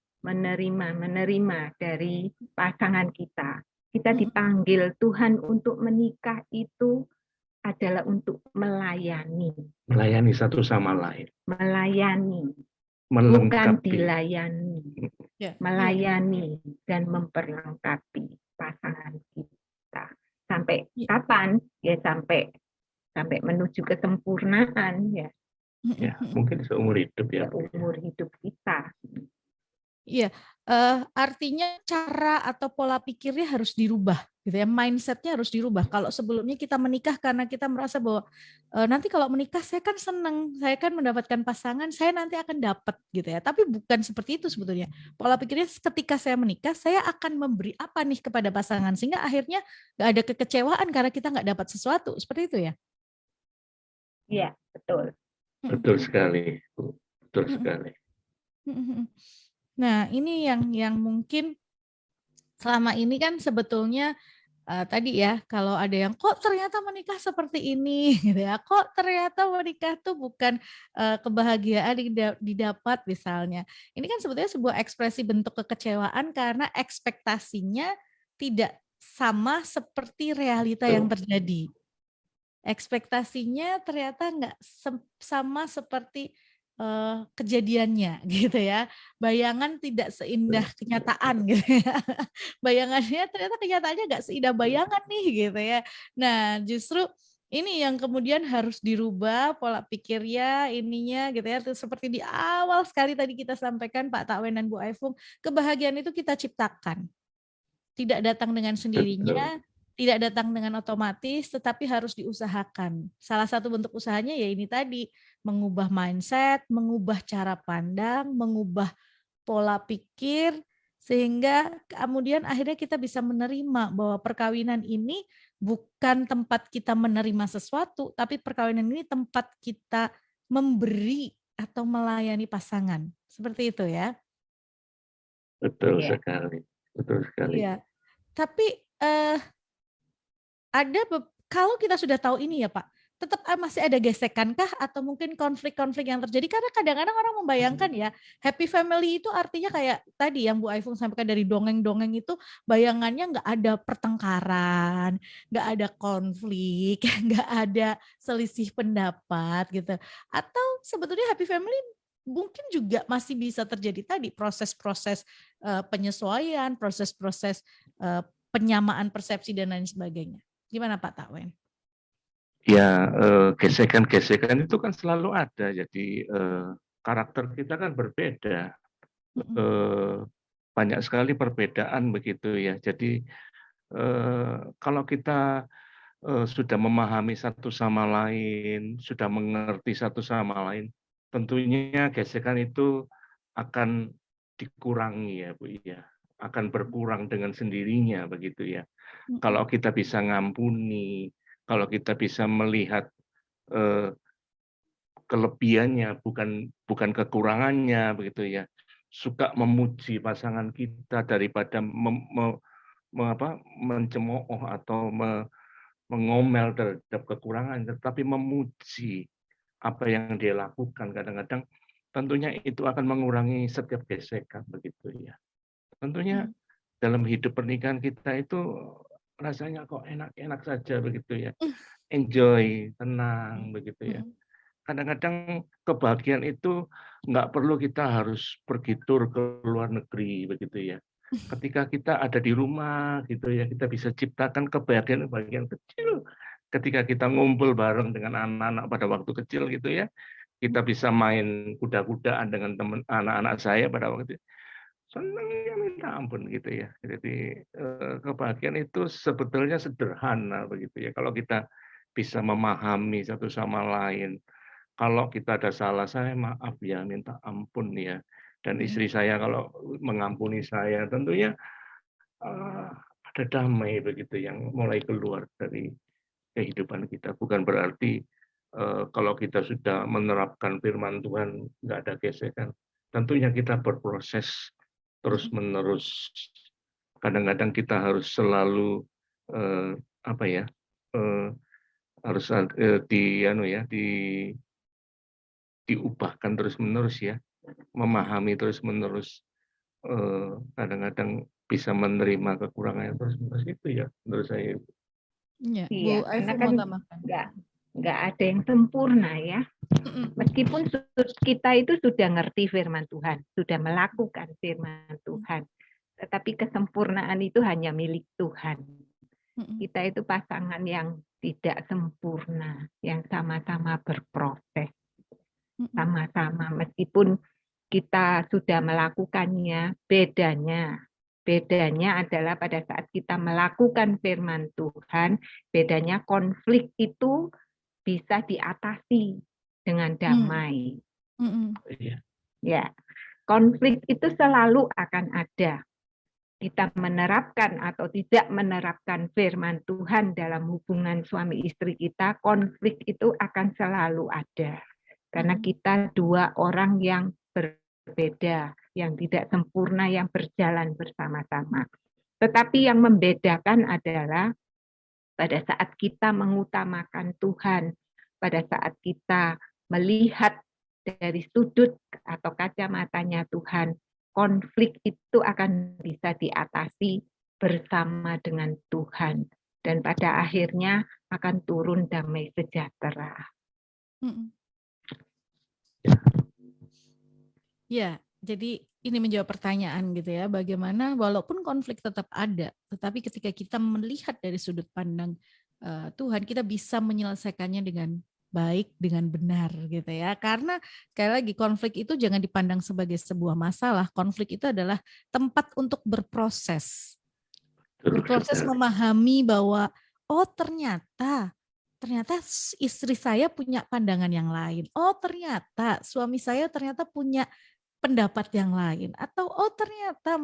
dari pasangan kita. Kita dipanggil Tuhan untuk menikah itu adalah untuk melayani. Melayani satu sama lain. Melayani. Melengkapi. Bukan dilayani. Melayani dan memperlengkapi pasangan kita. Sampai kapan? Ya sampai menuju kesempurnaan ya. Ya, mungkin seumur hidup ya. Seumur hidup kita. Iya, artinya cara atau pola pikirnya harus dirubah, gitu ya. Mindsetnya harus dirubah. Kalau sebelumnya kita menikah karena kita merasa bahwa nanti kalau menikah saya kan senang, saya kan mendapatkan pasangan, saya nanti akan dapat, gitu ya. Tapi bukan seperti itu sebetulnya. Pola pikirnya ketika saya menikah, saya akan memberi apa nih kepada pasangan sehingga akhirnya nggak ada kekecewaan karena kita nggak dapat sesuatu, seperti itu ya. Iya, betul. Betul sekali, Bu. Betul sekali. Nah, ini yang mungkin selama ini kan sebetulnya tadi ya, kalau ada yang kok ternyata menikah seperti ini, gitu ya, kok ternyata menikah tuh bukan kebahagiaan didapat misalnya. Ini kan sebetulnya sebuah ekspresi bentuk kekecewaan karena ekspektasinya tidak sama seperti realita yang terjadi. Ekspektasinya ternyata nggak sama seperti kejadiannya gitu ya. Bayangan tidak seindah kenyataan gitu ya. Bayangannya ternyata kenyataannya nggak seindah bayangan nih gitu ya. Nah, justru ini yang kemudian harus dirubah pola pikirnya ininya gitu ya. Seperti di awal sekali tadi kita sampaikan Pak Takwen dan Bu Aifung, kebahagiaan itu kita ciptakan. Tidak datang dengan sendirinya, tidak datang dengan otomatis, tetapi harus diusahakan. Salah satu bentuk usahanya ya ini tadi, mengubah mindset, mengubah cara pandang, mengubah pola pikir, sehingga kemudian akhirnya kita bisa menerima bahwa perkawinan ini bukan tempat kita menerima sesuatu, tapi perkawinan ini tempat kita memberi atau melayani pasangan. Seperti itu ya. Betul sekali. Betul sekali. Iya. Tapi kalau kita sudah tahu ini ya Pak, tetap masih ada gesekankah atau mungkin konflik-konflik yang terjadi? Karena kadang-kadang orang membayangkan ya, happy family itu artinya kayak tadi yang Bu Aifung sampaikan dari dongeng-dongeng itu, bayangannya nggak ada pertengkaran, nggak ada konflik, nggak ada selisih pendapat gitu. Atau sebetulnya happy family mungkin juga masih bisa terjadi tadi proses-proses penyesuaian, proses-proses penyamaan persepsi dan lain sebagainya. Gimana Pak Takwen? Ya, gesekan-gesekan itu kan selalu ada. Jadi karakter kita kan berbeda. Banyak sekali perbedaan begitu ya. Jadi kalau kita sudah memahami satu sama lain, sudah mengerti satu sama lain, tentunya gesekan itu akan dikurangi ya Bu ya. Akan berkurang dengan sendirinya begitu ya. Kalau kita bisa ngampuni, kalau kita bisa melihat kelebihannya, bukan kekurangannya, begitu ya. Suka memuji pasangan kita daripada mencemooh atau mengomel terhadap kekurangan, tetapi memuji apa yang dia lakukan. Kadang-kadang tentunya itu akan mengurangi setiap gesekan, begitu ya. Tentunya dalam hidup pernikahan kita itu rasanya kok enak-enak saja begitu ya, enjoy, tenang begitu ya. Kadang-kadang kebahagiaan itu nggak perlu kita harus pergi tur ke luar negeri begitu ya. Ketika kita ada di rumah gitu ya, kita bisa ciptakan kebahagiaan kecil. Ketika kita ngumpul bareng dengan anak-anak pada waktu kecil gitu ya, kita bisa main kuda-kudaan dengan teman anak-anak saya pada waktu itu. Senangnya minta ampun gitu ya. Jadi kebahagiaan itu sebetulnya sederhana begitu ya. Kalau kita bisa memahami satu sama lain. Kalau kita ada salah, saya maaf ya, minta ampun ya. Dan istri saya kalau mengampuni saya, tentunya ada damai begitu yang mulai keluar dari kehidupan kita. Bukan berarti kalau kita sudah menerapkan firman Tuhan nggak ada gesekan. Tentunya kita berproses terus-menerus. Kadang-kadang kita harus selalu harus diubahkan terus-menerus ya, memahami terus-menerus. Kadang-kadang bisa menerima kekurangan terus-menerus itu ya menurut saya. Ya, iya, Bu karena Aifung kan nggak ada yang sempurna ya. Meskipun kita itu sudah ngerti firman Tuhan, sudah melakukan firman Tuhan, tetapi kesempurnaan itu hanya milik Tuhan. Kita itu pasangan yang tidak sempurna, yang sama-sama berproses, sama-sama meskipun kita sudah melakukannya, bedanya adalah pada saat kita melakukan firman Tuhan, bedanya konflik itu bisa diatasi dengan damai. Ya, konflik itu selalu akan ada. Kita menerapkan atau tidak menerapkan firman Tuhan dalam hubungan suami istri kita, konflik itu akan selalu ada. Karena kita dua orang yang berbeda, yang tidak sempurna, yang berjalan bersama-sama. Tetapi yang membedakan adalah pada saat kita mengutamakan Tuhan, pada saat kita melihat dari sudut atau kacamatanya Tuhan, konflik itu akan bisa diatasi bersama dengan Tuhan. Dan pada akhirnya akan turun damai sejahtera. Ya, jadi ini menjawab pertanyaan gitu ya, bagaimana walaupun konflik tetap ada, tetapi ketika kita melihat dari sudut pandang Tuhan, kita bisa menyelesaikannya dengan baik, dengan benar gitu ya. Karena sekali lagi konflik itu jangan dipandang sebagai sebuah masalah, konflik itu adalah tempat untuk berproses. Berproses memahami bahwa oh ternyata istri saya punya pandangan yang lain. Oh ternyata suami saya ternyata punya pendapat yang lain. Atau oh ternyata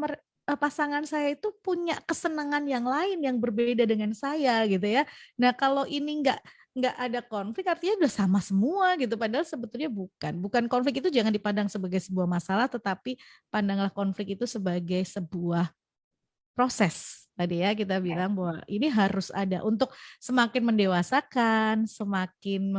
pasangan saya itu punya kesenangan yang lain yang berbeda dengan saya gitu ya. Nah kalau ini nggak ada konflik artinya udah sama semua gitu. Padahal sebetulnya bukan konflik itu jangan dipandang sebagai sebuah masalah, tetapi pandanglah konflik itu sebagai sebuah proses. Tadi ya kita bilang bahwa ini harus ada untuk semakin mendewasakan, semakin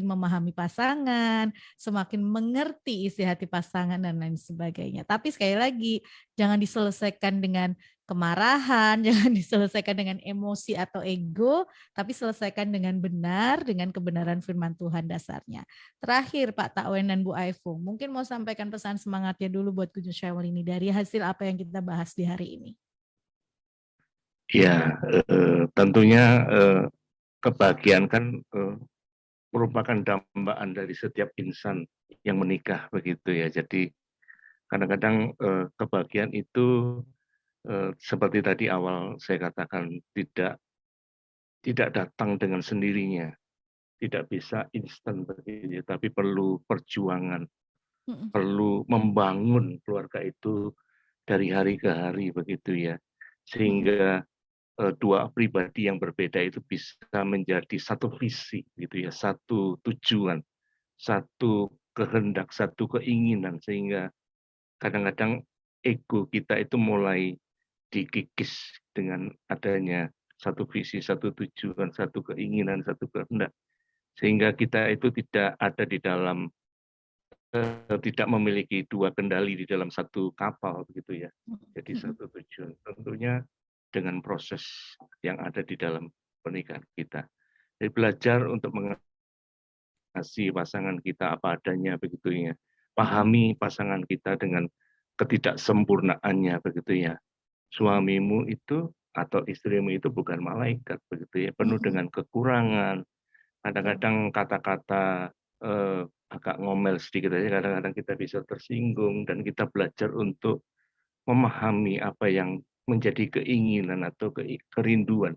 memahami pasangan, semakin mengerti isi hati pasangan dan lain sebagainya. Tapi sekali lagi jangan diselesaikan dengan kemarahan, jangan diselesaikan dengan emosi atau ego, tapi selesaikan dengan benar, dengan kebenaran firman Tuhan dasarnya. Terakhir Pak Takwen dan Bu Aifung, mungkin mau sampaikan pesan semangatnya dulu buat Kudus Syawal ini dari hasil apa yang kita bahas di hari ini. Ya, tentunya kebahagiaan kan merupakan dambaan dari setiap insan yang menikah begitu ya. Jadi kadang-kadang kebahagiaan itu seperti tadi awal saya katakan tidak datang dengan sendirinya, tidak bisa instan begitu, tapi perlu perjuangan, perlu membangun keluarga itu dari hari ke hari begitu ya, sehingga dua pribadi yang berbeda itu bisa menjadi satu visi gitu ya, satu tujuan, satu kehendak, satu keinginan, sehingga kadang-kadang ego kita itu mulai dikikis dengan adanya satu visi, satu tujuan, satu keinginan, satu kehendak, sehingga kita itu tidak ada di dalam tidak memiliki dua kendali di dalam satu kapal begitu ya. Jadi satu tujuan. Tentunya dengan proses yang ada di dalam pernikahan kita. Jadi belajar untuk mengasihi pasangan kita apa adanya begitu ya. Pahami pasangan kita dengan ketidaksempurnaannya begitu ya. Suamimu itu atau istrimu itu bukan malaikat begitu ya, penuh dengan kekurangan. Kadang-kadang kata-kata agak ngomel sedikit aja, kadang-kadang kita bisa tersinggung dan kita belajar untuk memahami apa yang menjadi keinginan atau kerinduan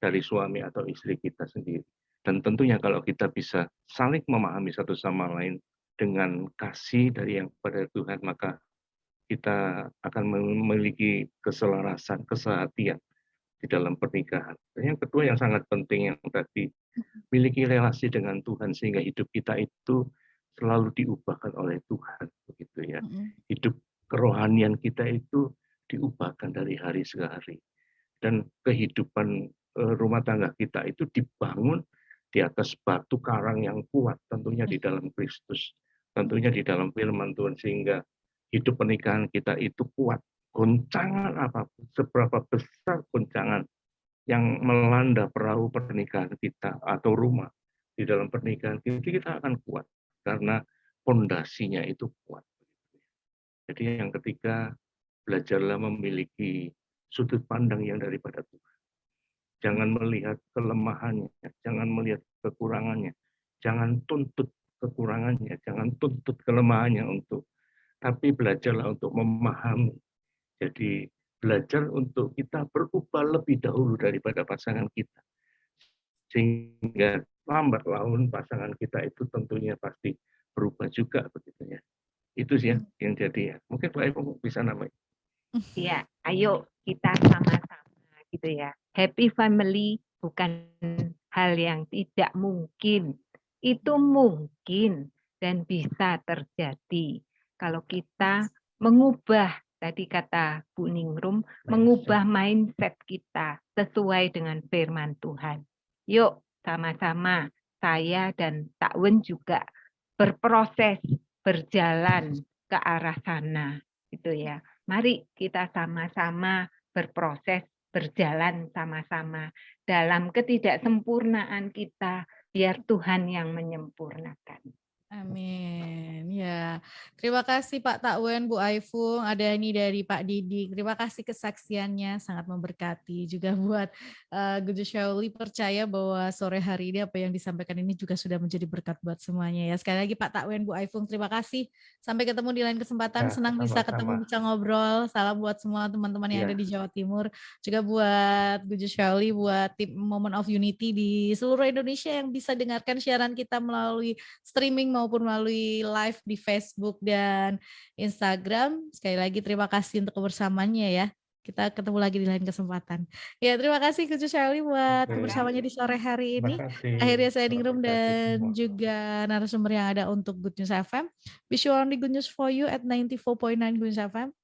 dari suami atau istri kita sendiri. Dan tentunya kalau kita bisa saling memahami satu sama lain dengan kasih dari yang kepada Tuhan, maka kita akan memiliki keselarasan, kesehatian di dalam pernikahan. Dan yang kedua yang sangat penting yang tadi, miliki relasi dengan Tuhan sehingga hidup kita itu selalu diubahkan oleh Tuhan begitu ya. Hidup kerohanian kita itu diubahkan dari hari ke hari. Dan kehidupan rumah tangga kita itu dibangun di atas batu karang yang kuat, tentunya di dalam Kristus, tentunya di dalam firman Tuhan, sehingga hidup pernikahan kita itu kuat. Goncangan apapun, seberapa besar goncangan yang melanda perahu pernikahan kita atau rumah di dalam pernikahan kita akan kuat karena fondasinya itu kuat. Jadi yang ketiga, belajarlah memiliki sudut pandang yang daripada Tuhan. Jangan melihat kelemahannya, jangan melihat kekurangannya, jangan tuntut kekurangannya, jangan tuntut kelemahannya tapi belajarlah untuk memahami. Jadi belajar untuk kita berubah lebih dahulu daripada pasangan kita. Sehingga lambat laun pasangan kita itu tentunya pasti berubah juga begitu ya. Itu sih yang jadi ya. Mungkin Pak Ibu bisa namanya. Ya, ayo kita sama-sama gitu ya. Happy family bukan hal yang tidak mungkin. Itu mungkin dan bisa terjadi kalau kita mengubah, tadi kata Bu Ningrum, mengubah mindset kita sesuai dengan firman Tuhan. Yuk sama-sama, saya dan Takwen juga berproses, berjalan ke arah sana gitu ya. Mari kita sama-sama berproses, berjalan sama-sama dalam ketidaksempurnaan kita, biar Tuhan yang menyempurnakan. Amin. Ya, terima kasih Pak Takwen, Bu Aifung, ada ini dari Pak Didik. Terima kasih kesaksiannya, sangat memberkati. Juga buat Gus Syauli, percaya bahwa sore hari ini apa yang disampaikan ini juga sudah menjadi berkat buat semuanya ya. Sekali lagi Pak Takwen, Bu Aifung, terima kasih. Sampai ketemu di lain kesempatan. Ya, Senang bisa ketemu, sama-sama. bisa ngobrol. Salam buat semua teman-teman yang Ya. ada di Jawa Timur. Juga buat Gus Syauli, buat tim Moment of Unity di seluruh Indonesia yang bisa dengarkan siaran kita melalui streaming maupun melalui live di Facebook dan Instagram. Sekali lagi terima kasih untuk kebersamaannya ya. Kita ketemu lagi di lain kesempatan. Ya, terima kasih Gus Syauli buat kebersamaannya di sore hari ini. Akhirnya saya Ningrum dan juga narasumber yang ada untuk Good News FM. Be sure on the Good News for you at 94.9 Good News FM.